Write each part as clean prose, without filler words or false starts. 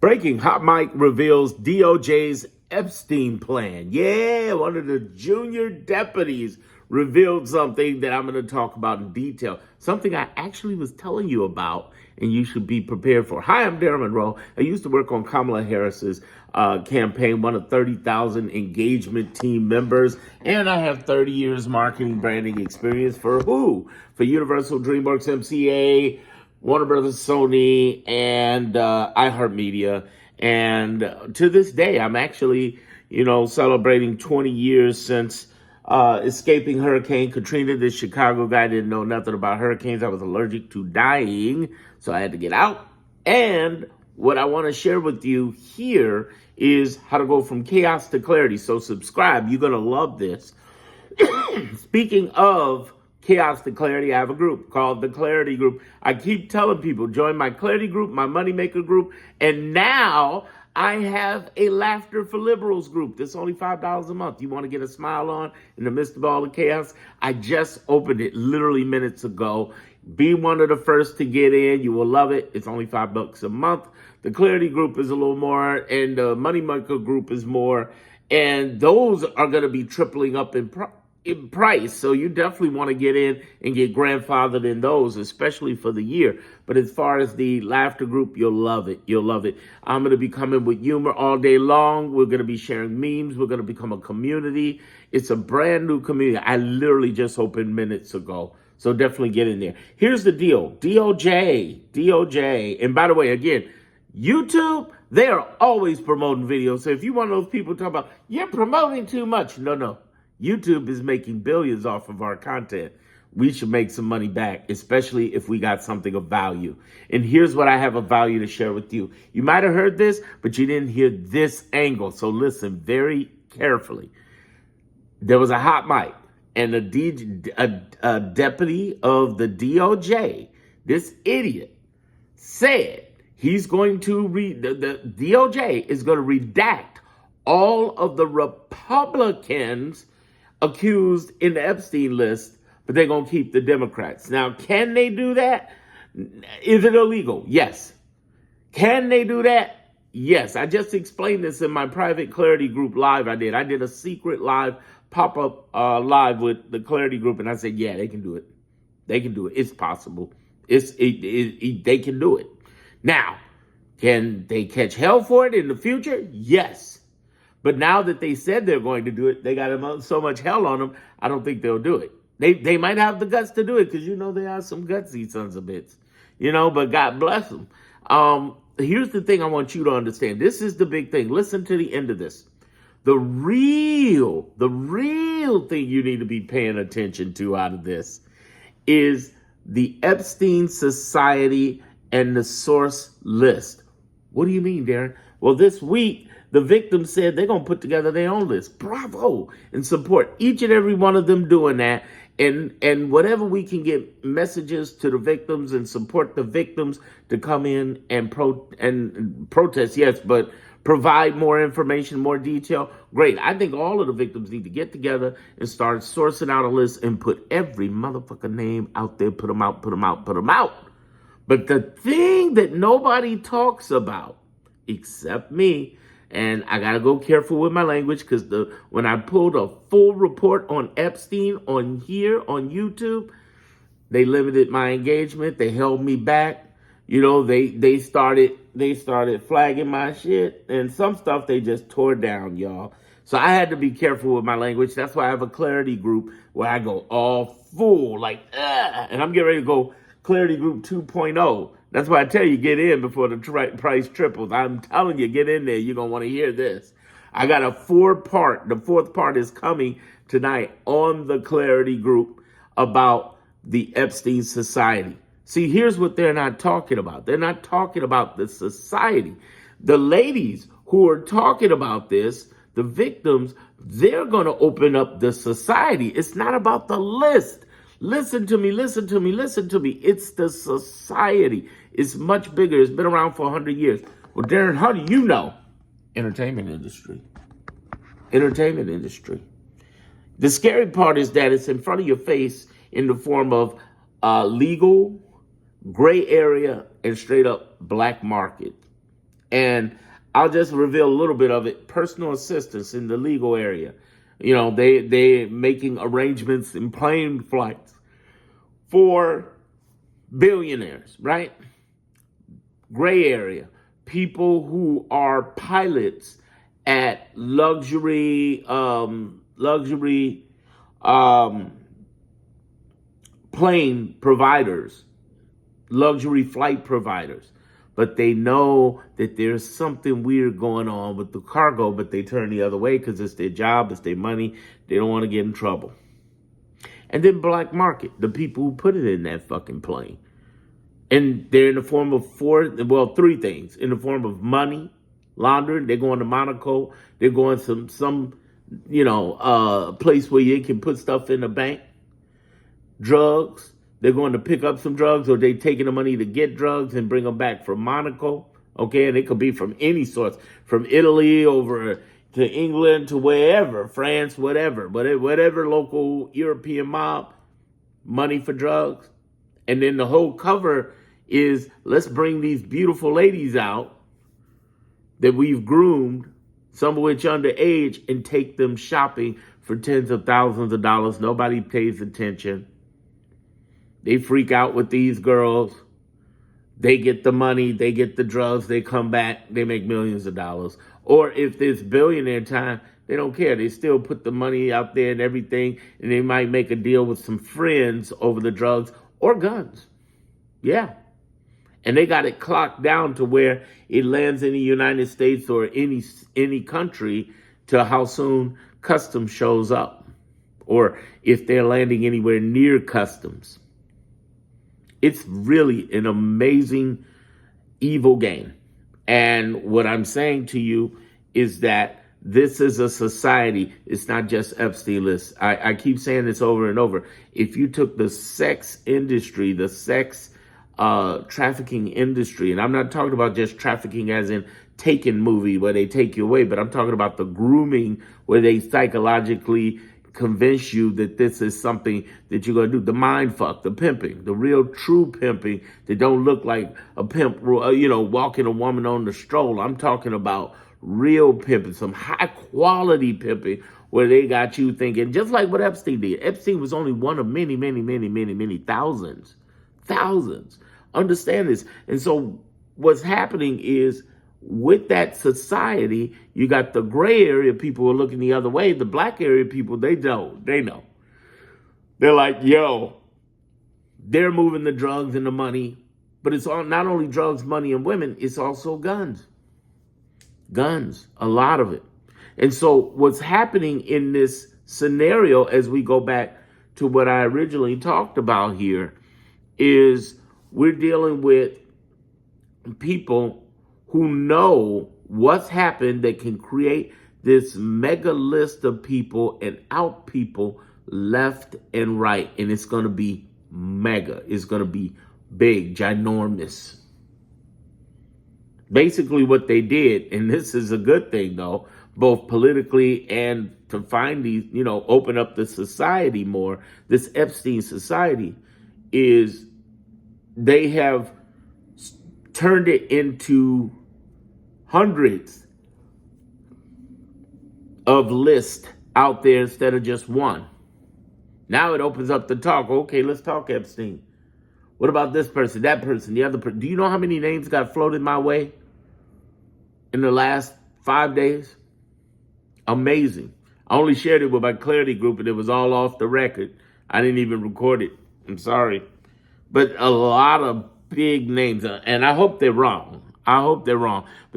Breaking Hot Mike reveals DOJ's Epstein plan. Yeah, one of the junior deputies revealed something that I'm going to talk about in detail. Something I actually was telling you about, and you should be prepared for. Hi, I'm Darren Monroe. I used to work on Kamala Harris's campaign, one of 30,000 engagement team members, and I have 30 years marketing branding experience for who? For Universal DreamWorks MCA, Warner Brothers, Sony, and iHeartMedia. And to this day, I'm actually, celebrating 20 years since escaping Hurricane Katrina. This Chicago guy didn't know nothing about hurricanes. I was allergic to dying, so I had to get out. And what I want to share with you here is how to go from chaos to clarity. So subscribe. You're going to love this. Speaking of chaos to clarity, I have a group called the Clarity Group. I keep telling people, join my Clarity Group, my Moneymaker Group, and now I have a Laughter for Liberals group. That's only $5 a month. You want to get a smile on in the midst of all the chaos? I just opened it literally minutes ago. Be one of the first to get in. You will love it. It's only $5 a month. The Clarity Group is a little more, and the Moneymaker Group is more, and those are going to be tripling up in price. So you definitely want to get in and get grandfathered in those, especially for the year. But as far as the Laughter Group, you'll love it. You'll love it. I'm going to be coming with humor all day long. We're going to be sharing memes. We're going to become a community. It's a brand new community. I literally just opened minutes ago. So definitely get in there. Here's the deal. DOJ. And by the way, again, YouTube, they are always promoting videos. So if you want those people talk about, you're promoting too much. No. YouTube is making billions off of our content. We should make some money back, especially if we got something of value. And here's what I have of value to share with you. You might have heard this, but you didn't hear this angle. So listen very carefully. There was a hot mic, and a deputy of the DOJ, this idiot, said he's going to the DOJ is going to redact all of the Republicans accused in the Epstein list, but they're going to keep the Democrats. Now, can they do that? Is it illegal? Yes. Can they do that? Yes. I just explained this in my private Clarity Group live I did a secret live pop-up live with the Clarity Group, and I said, yeah, they can do it. They can do it. It's possible. They can do it. Now, can they catch hell for it in the future? Yes. But now that they said they're going to do it, they got so much hell on them, I don't think they'll do it. They might have the guts to do it because, they are some gutsy sons of bitches, but God bless them. Here's the thing I want you to understand. This is the big thing. Listen to the end of this. The real thing you need to be paying attention to out of this is the Epstein Society and the source list. What do you mean, Darren? Well, this week, the victims said they're going to put together their own list. Bravo. And support each and every one of them doing that. And whatever we can get messages to the victims and support the victims to come in and protest, yes, but provide more information, more detail. Great. I think all of the victims need to get together and start sourcing out a list and put every motherfucking name out there. Put them out. But the thing that nobody talks about, except me, and I got to go careful with my language because when I pulled a full report on Epstein on here on YouTube, they limited my engagement. They held me back. They started flagging my shit, and some stuff they just tore down, y'all. So I had to be careful with my language. That's why I have a Clarity Group where I go all full, and I'm getting ready to go Clarity Group 2.0. That's why I tell you, get in before the price triples. I'm telling you, get in there. You're going to want to hear this. I got a 4-part. The 4th part is coming tonight on the Clarity Group about the Epstein Society. See, here's what they're not talking about. They're not talking about the society. The ladies who are talking about this, the victims, they're going to open up the society. It's not about the list. Listen to me. It's the society. It's much bigger. It's been around for 100 years. Well, Darren, how do you know? Entertainment industry. The scary part is that it's in front of your face in the form of legal, gray area, and straight up black market. And I'll just reveal a little bit of it. Personal assistance in the legal area. You know, they making arrangements in plane flights for billionaires, right? Gray area. People who are pilots at luxury plane providers, luxury flight providers, but they know that there's something weird going on with the cargo, but they turn the other way because it's their job, it's their money. They don't want to get in trouble. And then black market, the people who put it in that fucking plane. And they're in the form of three things. In the form of money laundering. They're going to Monaco. They're going to some place where you can put stuff in the bank. Drugs. They're going to pick up some drugs, or they're taking the money to get drugs and bring them back from Monaco. Okay, and it could be from any source, from Italy over to England to wherever, France, whatever local European mob, money for drugs. And then the whole cover is, let's bring these beautiful ladies out that we've groomed, some of which underage, and take them shopping for tens of thousands of dollars. Nobody pays attention. They freak out with these girls. They get the money, they get the drugs, they come back, they make millions of dollars. Or if there's billionaire time, they don't care. They still put the money out there and everything, and they might make a deal with some friends over the drugs or guns. Yeah. And they got it clocked down to where it lands in the United States or any country to how soon customs shows up, or if they're landing anywhere near customs. It's really an amazing, evil game. And what I'm saying to you is that this is a society. It's not just Epstein list. I keep saying this over and over. If you took the sex industry, the sex trafficking industry, and I'm not talking about just trafficking as in Taken movie where they take you away, but I'm talking about the grooming where they psychologically convince you that this is something that you're going to do. The mind fuck, the pimping, the real true pimping that don't look like a pimp, walking a woman on the stroll. I'm talking about real pimping, some high quality pimping where they got you thinking, just like what Epstein did. Epstein was only one of many, many, many, many, many thousands. Understand this. And so what's happening is, with that society, you got the gray area people who are looking the other way. The black area people, they know. They're like, yo, they're moving the drugs and the money. But it's not only drugs, money, and women, it's also guns. Guns, a lot of it. And so what's happening in this scenario, as we go back to what I originally talked about here, is we're dealing with people who know what's happened that can create this mega list of people and out people left and right. And it's going to be mega. It's going to be big, ginormous. Basically what they did, and this is a good thing though, both politically and to find these, open up the society more, this Epstein society, is they have turned it into hundreds of lists out there instead of just one. Now it opens up the talk. Okay, let's talk Epstein. What about this person, that person, the other person? Do you know how many names got floated my way in the last 5 days? Amazing. I only shared it with my Clarity group, and it was all off the record. I didn't even record it. I'm sorry. But a lot of big names, and I hope they're wrong. But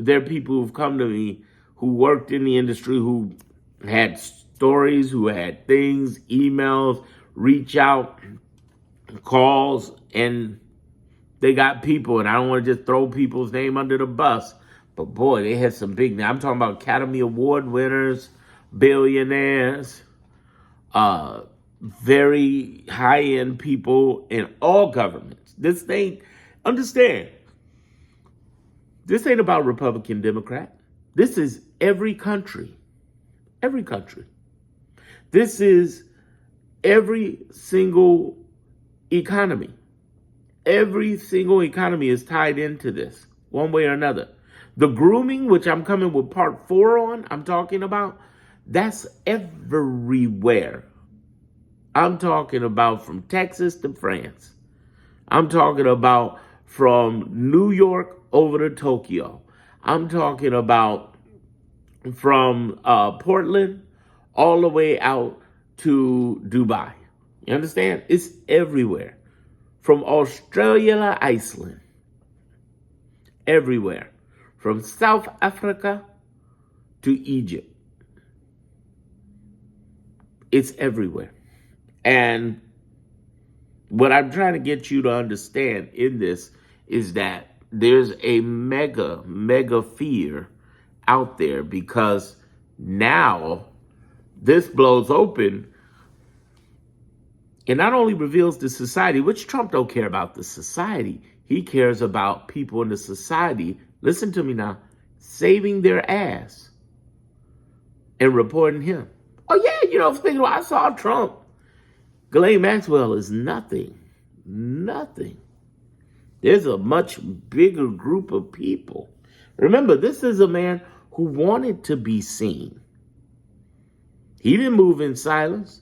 there are people who've come to me who worked in the industry, who had stories, who had things, emails, reach out, calls, and they got people. And I don't want to just throw people's name under the bus, but boy, they had some big names. I'm talking about Academy Award winners, billionaires, very high-end people in all governments. Understand, this ain't about Republican, Democrat. This is every country. Every country. This is every single economy. Every single economy is tied into this, one way or another. The grooming, which I'm coming with part 4 on, I'm talking about, that's everywhere. I'm talking about from Texas to France. I'm talking about from New York over to Tokyo. I'm talking about from Portland all the way out to Dubai. You understand? It's everywhere. From Australia to Iceland. Everywhere. From South Africa to Egypt. It's everywhere. And what I'm trying to get you to understand in this is that there's a mega fear out there, because now this blows open and not only reveals the society, which Trump don't care about the society. He cares about people in the society, listen to me now, saving their ass and reporting him. Oh yeah, thinking, well, I saw Trump. Ghislaine Maxwell is nothing. Nothing. There's a much bigger group of people. Remember, this is a man who wanted to be seen. He didn't move in silence.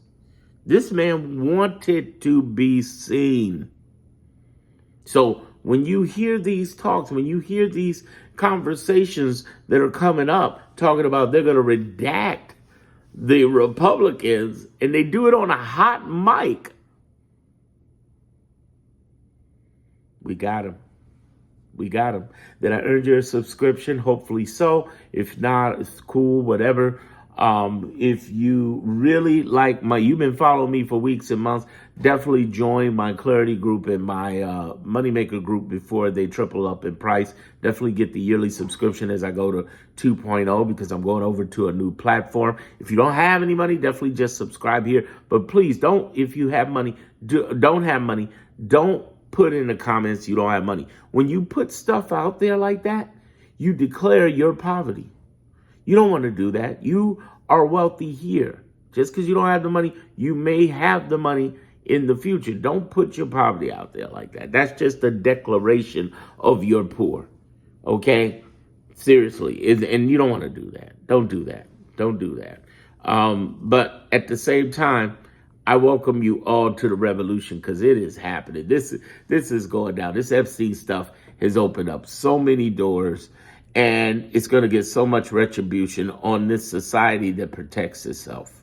This man wanted to be seen. So when you hear these talks, when you hear these conversations that are coming up, talking about they're going to redact the Republicans, and they do it on a hot mic, we got him. We got him. Did I earn your subscription? Hopefully so. If not, it's cool, whatever. If you really like you've been following me for weeks and months, definitely join my Clarity group and my Moneymaker group before they triple up in price. Definitely get the yearly subscription as I go to 2.0, because I'm going over to a new platform. If you don't have any money, definitely just subscribe here. But please don't, if you have money, don't have money, don't put in the comments you don't have money. When you put stuff out there like that, you declare your poverty. You don't want to do that. You are wealthy here. Just because you don't have the money, you may have the money in the future. Don't put your poverty out there like that. That's just a declaration of your poor. Okay? Seriously. And you don't want to do that. Don't do that. Don't do that. But at the same time, I welcome you all to the revolution, because it is happening. This is going down. This Epstein stuff has opened up so many doors, and it's going to get so much retribution on this society that protects itself.